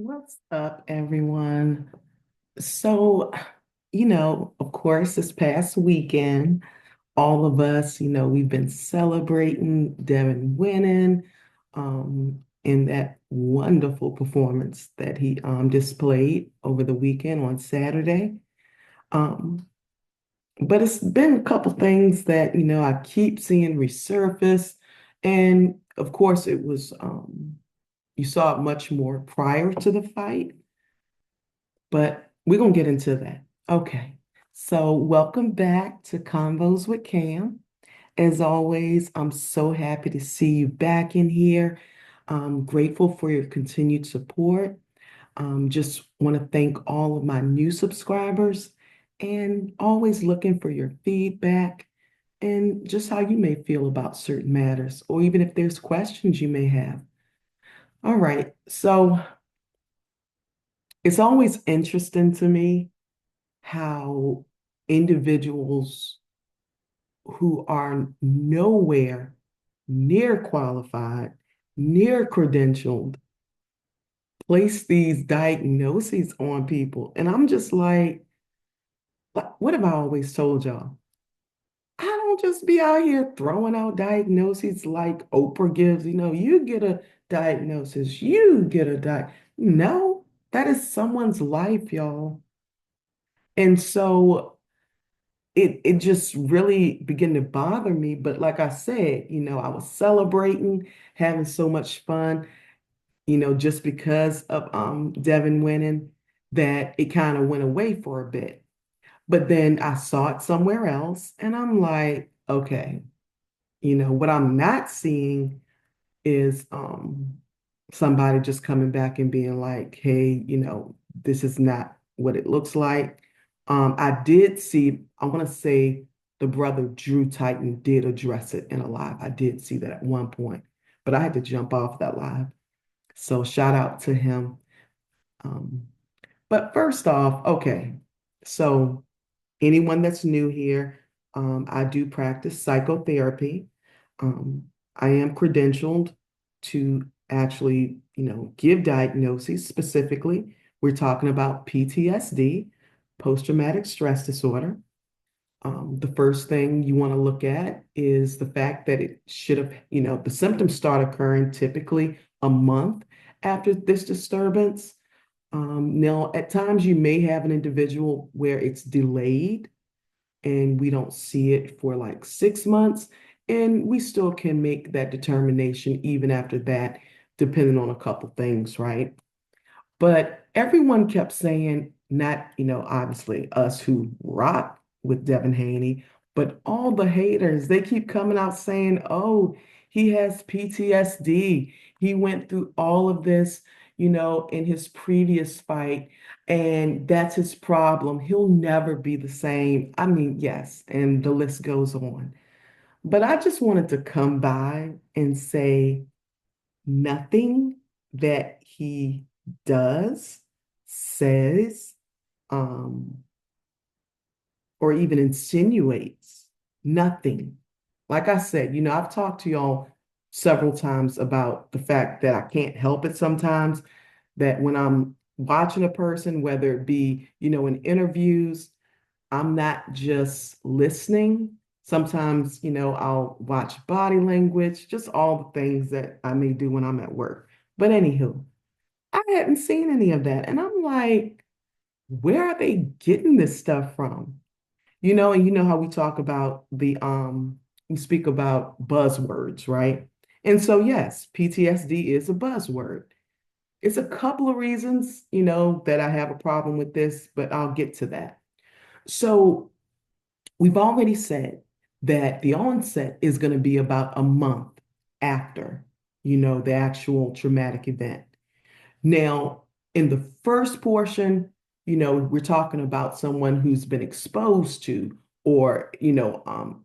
What's up, everyone? So, of course, this past weekend, all of us, we've been celebrating Devin winning in that wonderful performance that he displayed over the weekend on Saturday. Um, but it's been a couple things that, I keep seeing resurface. And of course, you saw it much more prior to the fight. But we're going to get into that. Okay. So, welcome back to Convos with Cam. As always, I'm so happy to see you back in here. I'm grateful for your continued support. Just want to thank all of my new subscribers and always looking for your feedback and just how you may feel about certain matters, or even if there's questions you may have. All right. So, it's always interesting to me how individuals who are nowhere near qualified, near credentialed, place these diagnoses on people. And I'm just like, what have I always told y'all? I don't just be out here throwing out diagnoses like Oprah gives, you get a diagnosis, you get a No, that is someone's life, y'all. And so it just really began to bother me. But like I said, I was celebrating, having so much fun, just because of Devin winning, that it kind of went away for a bit. But then I saw it somewhere else, and I'm like, okay, what I'm not seeing is somebody just coming back and being like, hey, this is not what it looks like. I did see, I want to say the brother Drew Titan did address it in a live. I did see that at one point, but I had to jump off that live. So shout out to him. Um, but first off, okay, so anyone that's new here, I do practice psychotherapy. Um, I am credentialed to actually, give diagnoses specifically. We're talking about PTSD, post-traumatic stress disorder. The first thing you want to look at is the fact that it should have, the symptoms start occurring typically a month after this disturbance. Now, at times you may have an individual where it's delayed and we don't see it for like 6 months, and we still can make that determination even after that, depending on a couple things, right? But everyone kept saying, not, obviously us who rock with Devin Haney, but all the haters, they keep coming out saying, oh, he has PTSD. He went through all of this, in his previous fight, and that's his problem. He'll never be the same. I mean, yes, and the list goes on. But I just wanted to come by and say, nothing that he does, says, um, or even insinuates, nothing. Like I said, I've talked to y'all several times about the fact that I can't help it sometimes, that when I'm watching a person, whether it be, in interviews, I'm not just listening. Sometimes, I'll watch body language, just all the things that I may do when I'm at work. But anywho, I hadn't seen any of that. And I'm like, where are they getting this stuff from? And you know how we talk about we speak about buzzwords, right? And so, yes, PTSD is a buzzword. It's a couple of reasons, that I have a problem with this, but I'll get to that. So, we've already said that the onset is going to be about a month after, the actual traumatic event. Now, in the first portion, we're talking about someone who's been exposed to, or,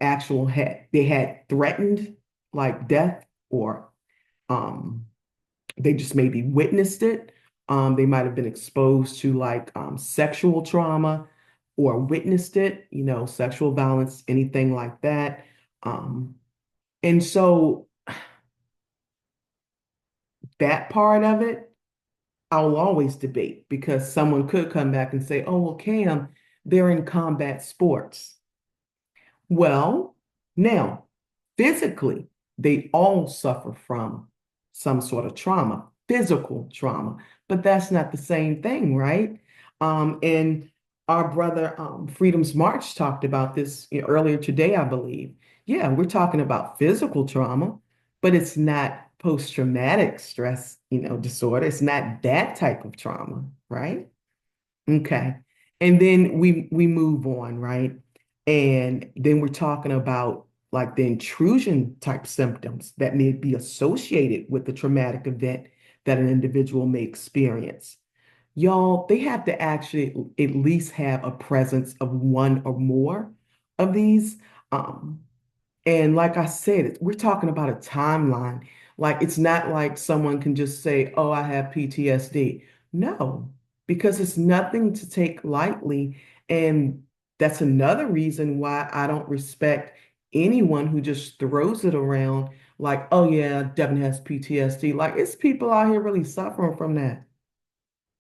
actual they had threatened like death, or um, they just maybe witnessed it. They might have been exposed to like sexual trauma or witnessed it, sexual violence, anything like that. Um, and so that part of it, I'll always debate because someone could come back and say, oh, well, Cam, they're in combat sports. Well, now, physically, they all suffer from some sort of trauma, physical trauma, but that's not the same thing, right? And our brother Freedom's March talked about this earlier today, I believe. Yeah, we're talking about physical trauma, but it's not post-traumatic stress, disorder. It's not that type of trauma, right? Okay. And then we move on, right? And then we're talking about like the intrusion type symptoms that may be associated with the traumatic event that an individual may experience. Y'all, they have to actually at least have a presence of one or more of these. Um, and like I said, we're talking about a timeline. Like it's not like someone can just say, "Oh, I have PTSD." No, because it's nothing to take lightly. And that's another reason why I don't respect anyone who just throws it around like, "Oh yeah, Devin has PTSD." Like it's people out here really suffering from that.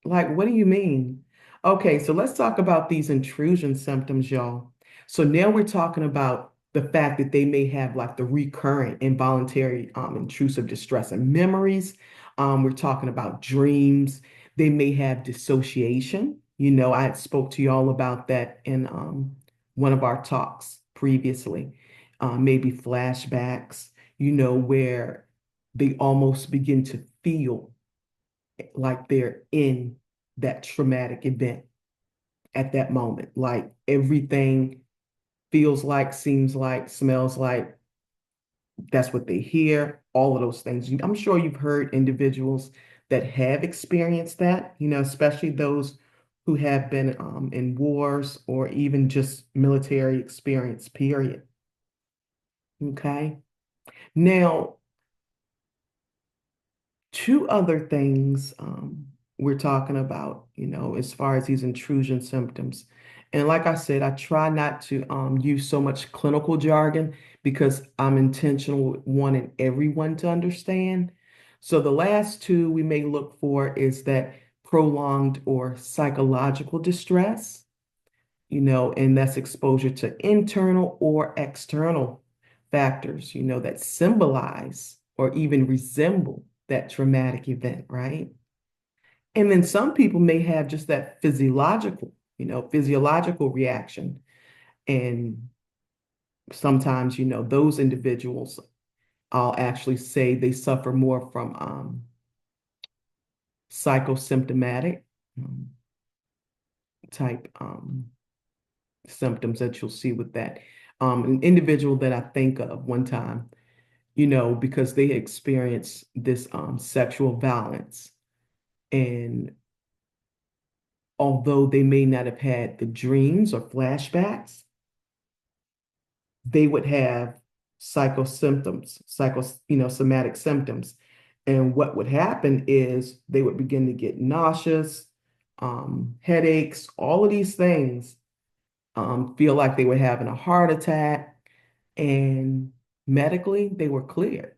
Like, what do you mean? Okay, so let's talk about these intrusion symptoms, y'all. So now we're talking about the fact that they may have like the recurrent involuntary intrusive distress and memories. We're talking about dreams. They may have dissociation. I had spoke to y'all about that in one of our talks previously. Maybe flashbacks, where they almost begin to feel like they're in that traumatic event at that moment. Like everything feels like, seems like, smells like, that's what they hear, all of those things. I'm sure you've heard individuals that have experienced that, especially those who have been in wars or even just military experience, period. Okay. Now, two other things we're talking about, as far as these intrusion symptoms. And like I said, I try not to use so much clinical jargon because I'm intentional with wanting everyone to understand. So the last two we may look for is that prolonged or psychological distress, and that's exposure to internal or external factors, that symbolize or even resemble that traumatic event, right? And then some people may have just that physiological reaction. And sometimes, those individuals, I'll actually say they suffer more from psychosymptomatic um, type symptoms that you'll see with that. An individual that I think of one time, because they experienced this sexual violence. And although they may not have had the dreams or flashbacks, they would have somatic symptoms. And what would happen is they would begin to get nauseous, headaches, all of these things, feel like they were having a heart attack, and medically they were cleared.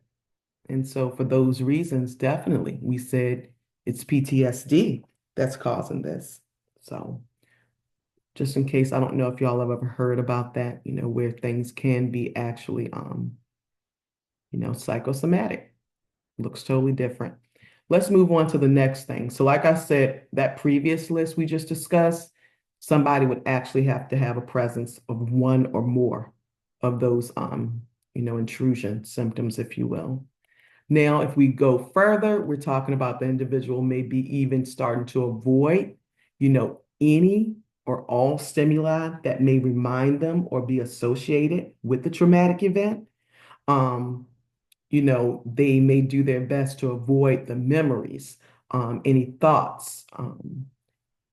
And so for those reasons, definitely we said it's PTSD that's causing this. So just in case, I don't know if y'all have ever heard about that, where things can be actually psychosomatic. Looks totally different. Let's move on to the next thing. So like I said, that previous list we just discussed, somebody would actually have to have a presence of one or more of those intrusion symptoms, if you will. Now, if we go further, we're talking about the individual maybe even starting to avoid, any or all stimuli that may remind them or be associated with the traumatic event. Um, they may do their best to avoid the memories, any thoughts.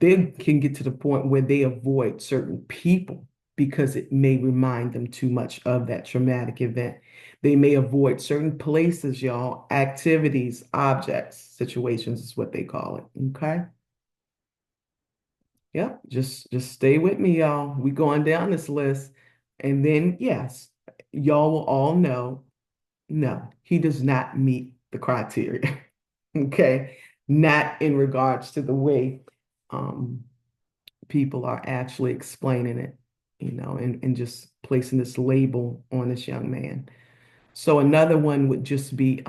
They can get to the point where they avoid certain people because it may remind them too much of that traumatic event. They may avoid certain places, y'all, activities, objects, situations is what they call it. Okay. Yeah, just stay with me, y'all. We going down this list. And then yes, y'all will all know, no, he does not meet the criteria. Okay. not in regards to the way um, people are actually explaining it, and just placing this label on this young man. So another one would just be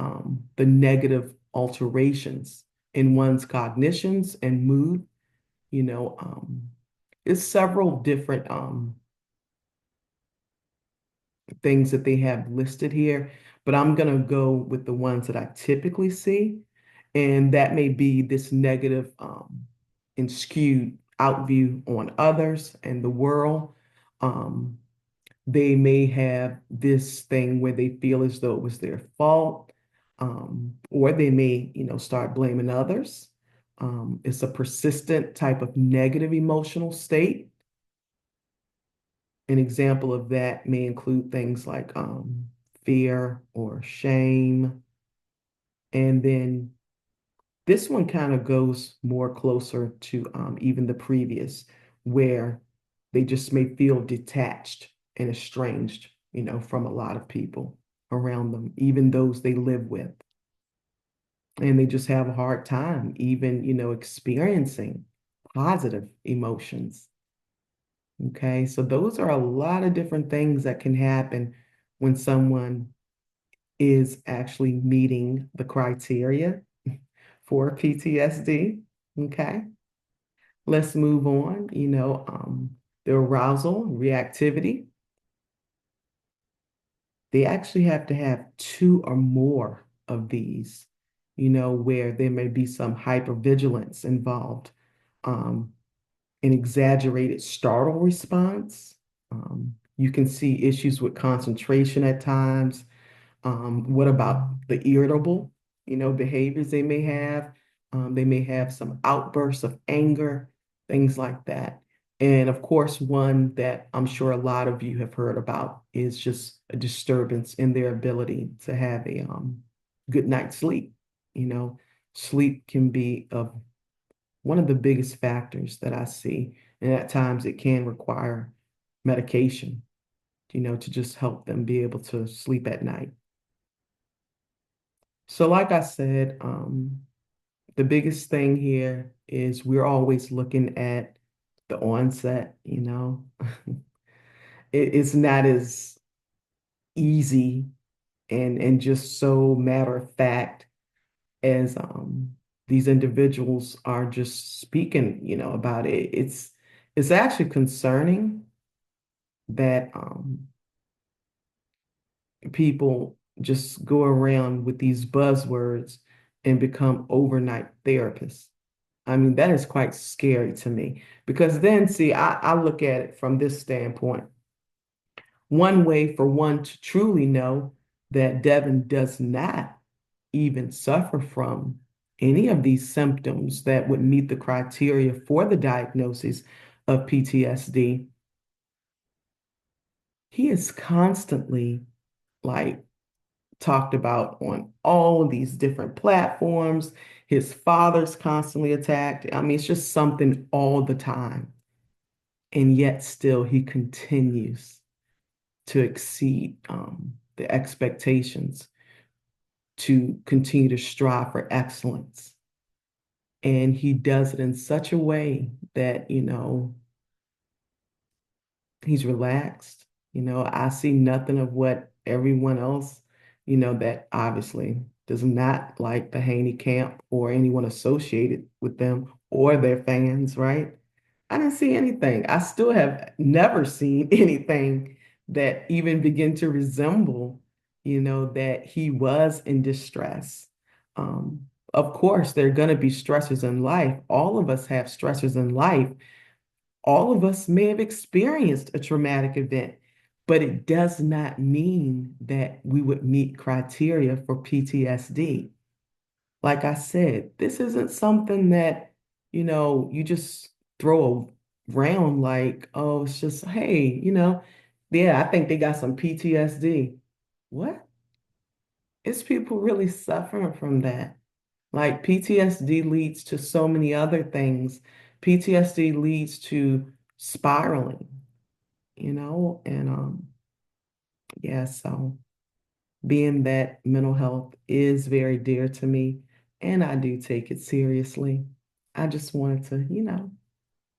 the negative alterations in one's cognitions and mood. You know, it's several different things that they have listed here, but I'm going to go with the ones that I typically see. And that may be this negative and skewed outview on others and the world. Um, they may have this thing where they feel as though it was their fault, or they may, start blaming others. It's a persistent type of negative emotional state. An example of that may include things like fear or shame. And then this one kind of goes more closer to even the previous, where they just may feel detached and estranged, from a lot of people around them, even those they live with. And they just have a hard time even, experiencing positive emotions. Okay, so those are a lot of different things that can happen when someone is actually meeting the criteria for PTSD. Okay, let's move on. The arousal, reactivity, they actually have to have two or more of these, where there may be some hypervigilance involved, an exaggerated startle response. You can see issues with concentration at times. What about the irritable, behaviors they may have? They may have some outbursts of anger, things like that. And of course, one that I'm sure a lot of you have heard about is just a disturbance in their ability to have a good night's sleep. You know, Sleep can be one of the biggest factors that I see. And at times it can require medication, to just help them be able to sleep at night. So, like I said, the biggest thing here is we're always looking at the onset. It's not as easy and just so matter of fact as these individuals are just speaking, about it. It's actually concerning that people just go around with these buzzwords and become overnight therapists. I mean, that is quite scary to me because then, see, I look at it from this standpoint. One way for one to truly know that Devin does not even suffer from any of these symptoms that would meet the criteria for the diagnosis of PTSD, he is constantly like talked about on all of these different platforms. His father's constantly attacked. I mean, it's just something all the time. And yet still he continues to exceed the expectations, to continue to strive for excellence. And he does it in such a way that, he's relaxed. I see nothing of what everyone else, that obviously does not like the Haney camp or anyone associated with them or their fans, right? I didn't see anything. I still have never seen anything that even begin to resemble, that he was in distress. Of course, there are going to be stressors in life. All of us have stressors in life. All of us may have experienced a traumatic event, but it does not mean that we would meet criteria for PTSD. Like I said, this isn't something that, you just throw around like, oh, it's just, hey, yeah, I think they got some PTSD. What? It's people really suffering from that. Like PTSD leads to so many other things. PTSD leads to spiraling, and yeah, so being that mental health is very dear to me and I do take it seriously. I just wanted to,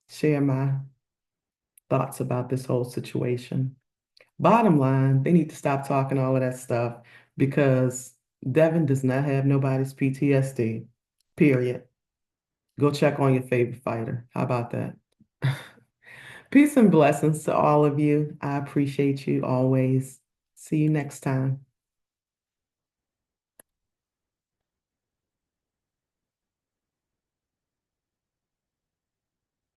share my thoughts about this whole situation. Bottom line, they need to stop talking all of that stuff because Devin does not have nobody's PTSD, period. Go check on your favorite fighter. How about that? Peace and blessings to all of you. I appreciate you always. See you next time.